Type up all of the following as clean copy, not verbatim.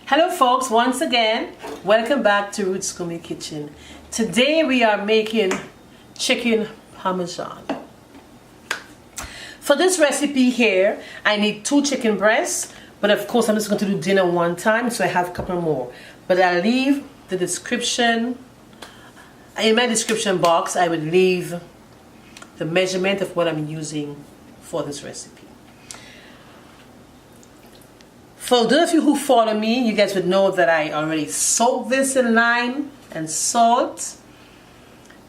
Hello folks, once again, welcome back to Roots Gourmet Kitchen. Today we are making chicken Parmesan. For this recipe here, I need 2 chicken breasts, but of course I'm just going to do dinner one time, so I have a couple more. But I'll leave the description, in my description box I would leave the measurement of what I'm using for this recipe. For those of you who follow me, you guys would know that I already soaked this in lime and salt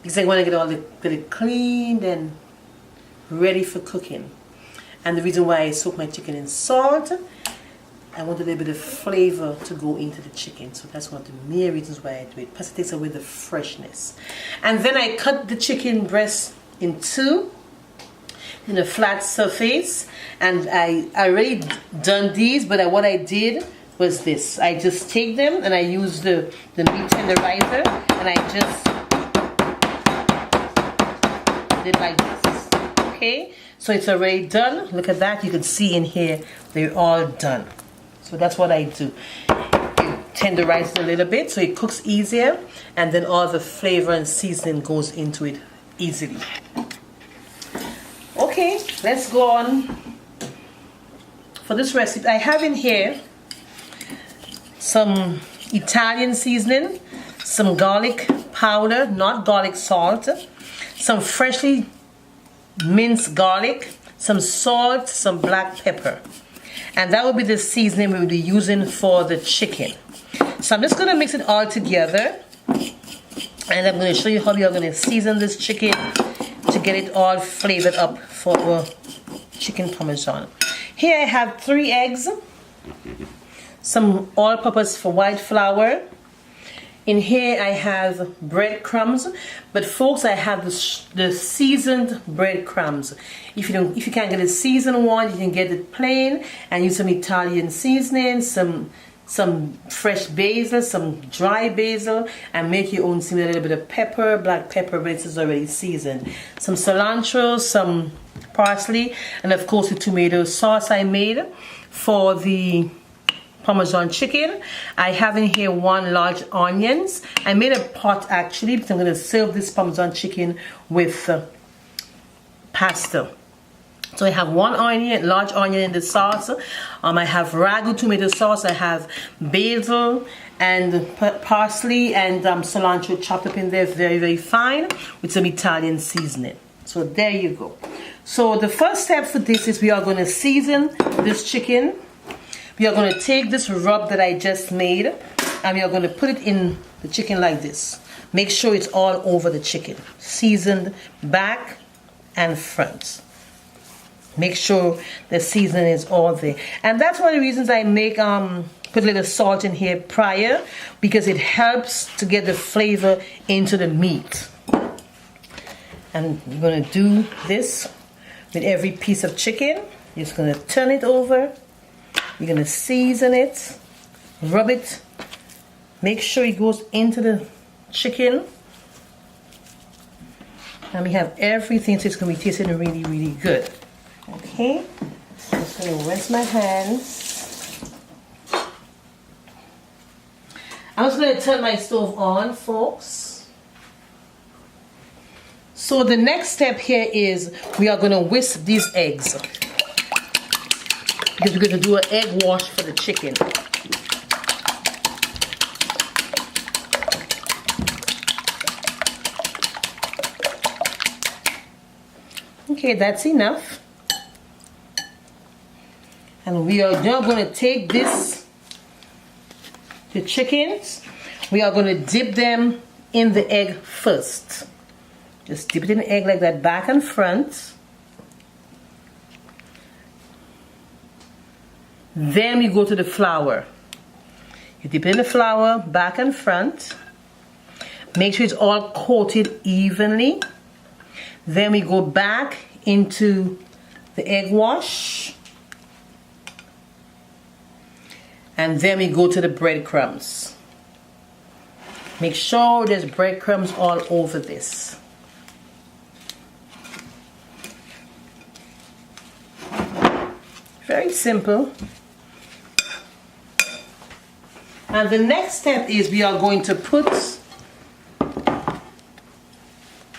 because I want to get all it cleaned and ready for cooking. And the reason why I soak my chicken in salt, I want a little bit of flavor to go into the chicken. So that's one of the main reasons why I do it. Plus it takes away the freshness. And then I cut the chicken breast in 2 in a flat surface, and I already done these, but what I did was this. I just take them and I use the meat tenderizer and I just did like this. Okay, so it's already done. Look at that. You can see in here they're all done. So that's what I do. You tenderize it a little bit so it cooks easier, and then all the flavor and seasoning goes into it easily. Okay, let's go on. For this recipe, I have in here some Italian seasoning, some garlic powder, not garlic salt, some freshly minced garlic, some salt, some black pepper. And that will be the seasoning we will be using for the chicken. So I'm just going to mix it all together, and I'm going to show you how we are going to season this chicken to get it all flavored up for our chicken Parmesan. Here I have 3 eggs, some all-purpose for white flour. In here I have breadcrumbs, but folks, I have the seasoned breadcrumbs. If you can't get a seasoned one, you can get it plain and use some Italian seasoning, some fresh basil, some dry basil, and make your own seasoning. A little bit of pepper, black pepper, but it's already seasoned. Some cilantro, some parsley, and of course the tomato sauce I made for the Parmesan chicken. I have in here 1 large onions. I made a pot actually because I'm going to serve this Parmesan chicken with pasta. So I have 1 onion, large onion in the sauce. I have ragu tomato sauce. I have basil and parsley and cilantro chopped up in there very, very fine with some Italian seasoning. So there you go. So the first step for this is we are going to season this chicken. We are going to take this rub that I just made and we are going to put it in the chicken like this. Make sure it's all over the chicken. Seasoned back and front. Make sure the seasoning is all there. And that's one of the reasons I make put a little salt in here prior, because it helps to get the flavor into the meat. And you're going to do this with every piece of chicken. You're just going to turn it over. You're going to season it, rub it, make sure it goes into the chicken. And we have everything, so it's going to be tasting really, really good. Okay, I'm just going to rinse my hands. I'm just going to turn my stove on, folks. So the next step here is we are going to whisk these eggs, because we're going to do an egg wash for the chicken. Okay, that's enough. And we are now going to take the chickens, we are going to dip them in the egg first. Just dip it in the egg like that, back and front. Then we go to the flour. You dip it in the flour, back and front. Make sure it's all coated evenly. Then we go back into the egg wash. And then we go to the breadcrumbs. Make sure there's breadcrumbs all over this. Very simple. And the next step is we are going to put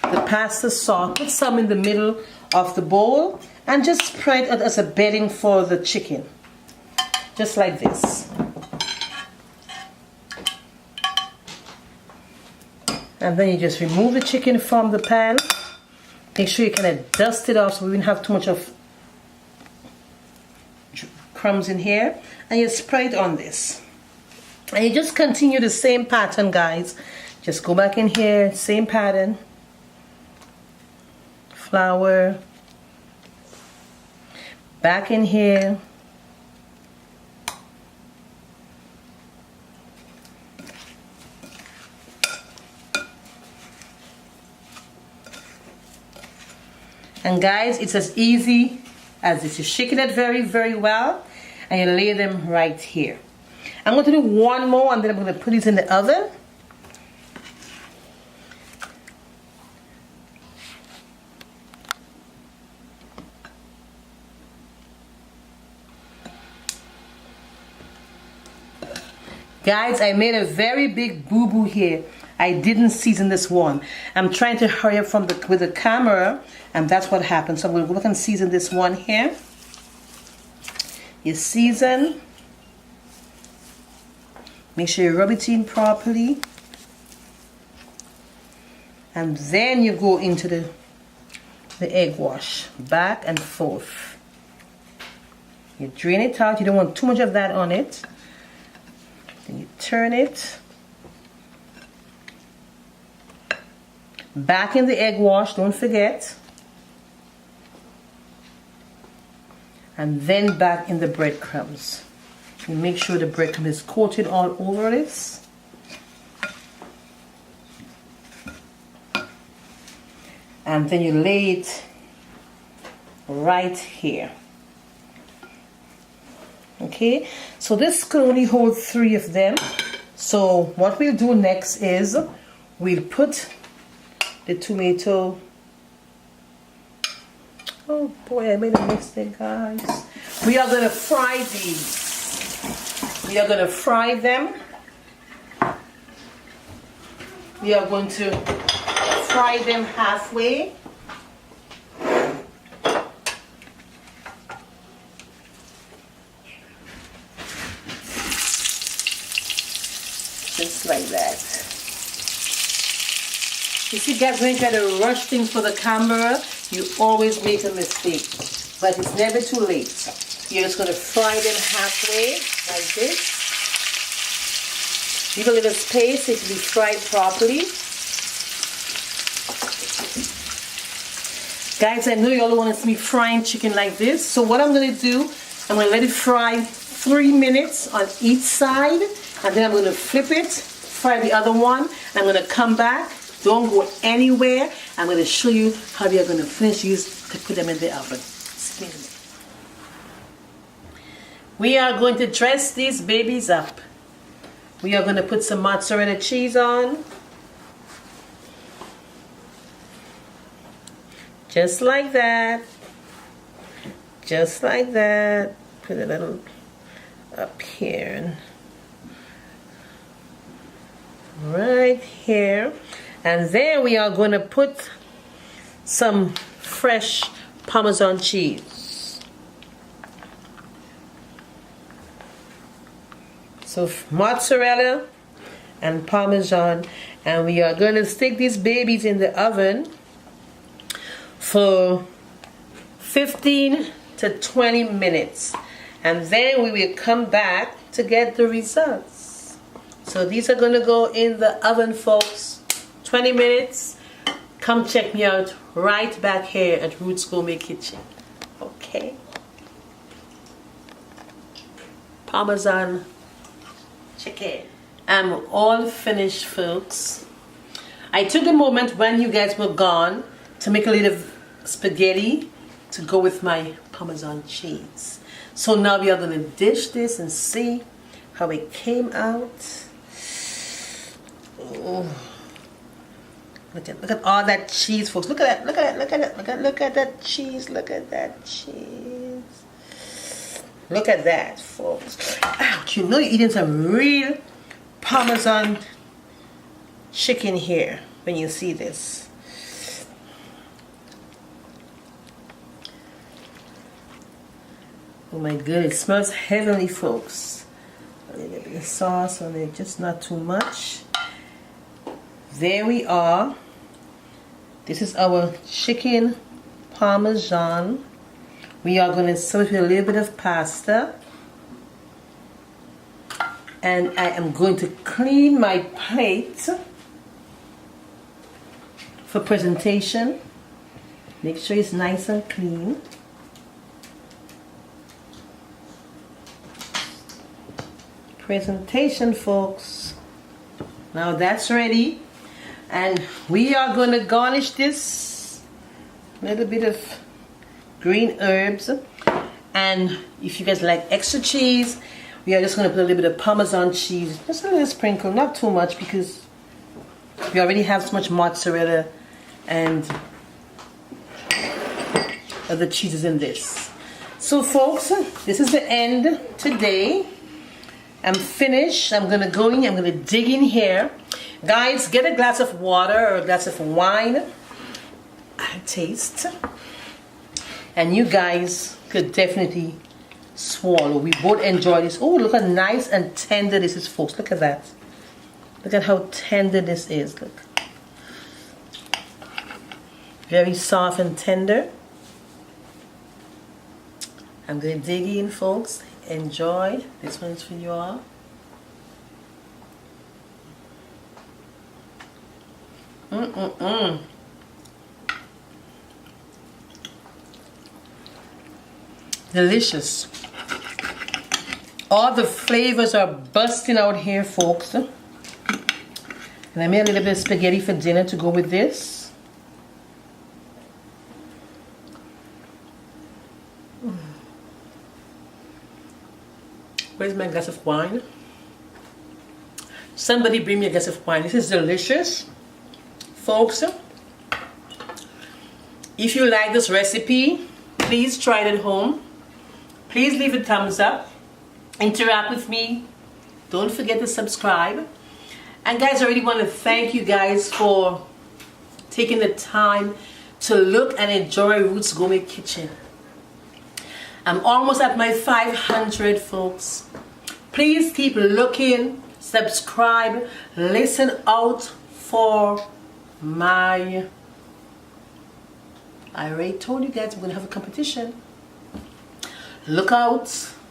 the pasta sauce, put some in the middle of the bowl and just spread it as a bedding for the chicken. Just like this. And then you just remove the chicken from the pan. Make sure you kind of dust it off so we don't have too much of crumbs in here. And you spread it on this. And you just continue the same pattern, guys. Just go back in here, same pattern. Flour. Back in here. And guys, it's as easy as this. You shaking it very, very well, and you lay them right here. I'm going to do one more, and then I'm going to put these in the oven. Guys, I made a very big boo-boo here. I didn't season this one. I'm trying to hurry up with the camera, and that's what happened. So I'm going to go back and season this one here. You season. Make sure you rub it in properly. And then you go into the egg wash. Back and forth. You drain it out. You don't want too much of that on it. Then you turn it. Back in the egg wash, don't forget. And then back in the breadcrumbs. You make sure the breadcrumb is coated all over this. And then you lay it right here. Okay, so this can only hold 3 of them. So what we'll do next is we'll put the tomato. Oh boy, I made a mistake, guys. We are going to fry these. We are going to fry them. We are going to fry them halfway. Just like that. You see, guys, when you try to rush things for the camera, you always make a mistake. But it's never too late. You're just going to fry them halfway, like this. Leave a little space so it will be fried properly. Guys, I know you all want to see me frying chicken like this. So what I'm going to do, I'm going to let it fry 3 minutes on each side. And then I'm going to flip it, fry the other one. And I'm going to come back. Don't go anywhere. I'm going to show you how we are going to finish these to put them in the oven. We are going to dress these babies up. We are going to put some mozzarella cheese on. Just like that. Just like that. Put a little up here. Right here. And then we are going to put some fresh Parmesan cheese. So mozzarella and Parmesan. And we are going to stick these babies in the oven for 15 to 20 minutes. And then we will come back to get the results. So these are going to go in the oven, folks. 20 minutes. Come check me out right back here at Roots Gourmet Kitchen. Okay. Parmesan chicken. I'm all finished, folks. I took a moment when you guys were gone to make a little spaghetti to go with my Parmesan cheese. So now we are going to dish this and see how it came out. Oh. Look at all that cheese, folks. Look at that, look at that, look at that, look at that cheese, look at that cheese. Look at that, folks. Ouch, you know you're eating some real Parmesan chicken here when you see this. Oh my goodness, it smells heavenly, folks. A little bit of sauce on it, just not too much. There we are. This is our chicken Parmesan. We are going to serve it with a little bit of pasta. And I am going to clean my plate for presentation. Make sure it's nice and clean. Presentation, folks. Now that's ready. And we are going to garnish this a little bit of green herbs. And if you guys like extra cheese, we are just going to put a little bit of Parmesan cheese. Just a little sprinkle, not too much, because we already have so much mozzarella and other cheeses in this. So folks, this is the end today. I'm finished. I'm going to go in. I'm going to dig in here. Guys, get a glass of water or a glass of wine. I taste. And you guys could definitely swallow. We both enjoy this. Oh, look how nice and tender this is, folks. Look at that. Look at how tender this is. Look. Very soft and tender. I'm going to dig in, folks. Enjoy. This one's for you all. Delicious. All the flavors are busting out here, folks. And I made a little bit of spaghetti for dinner to go with this. Where's my glass of wine? Somebody bring me a glass of wine. This is delicious, folks. If you like this recipe, please try it at home. Please leave a thumbs up. Interact with me. Don't forget to subscribe. And guys, I really want to thank you guys for taking the time to look and enjoy Ruth's Gourmet Kitchen. I'm almost at my 500, folks. Please keep looking, subscribe, listen out for my... I already told you guys we're going to have a competition. Look out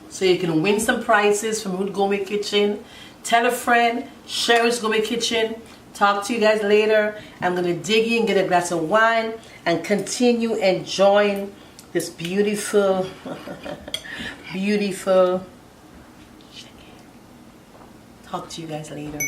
so you can win some prizes from Ruth's Gourmet Kitchen. Tell a friend, share Ruth's Gourmet Kitchen. Talk to you guys later. I'm going to dig in, get a glass of wine, and continue enjoying this beautiful, beautiful chicken. Talk to you guys later.